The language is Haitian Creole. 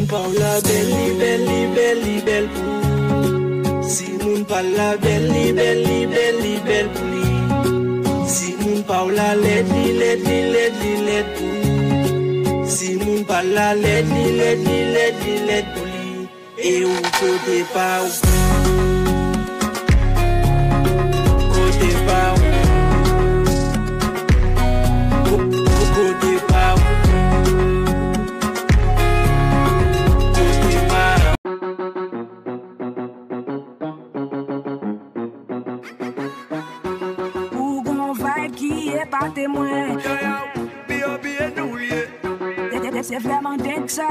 Paula belli, belli, belli, belle pour. Si moun Paula belli, belli, belli, belle pour lui. Si moun Paula ledi, ledi, ledi, ledi pour. Si moun Paula ledi, ledi, ledi, ledi pour lui. Et où côté pas où. Côté pas où. Côté pas où. Pas témoin, c'est vraiment dingue ça.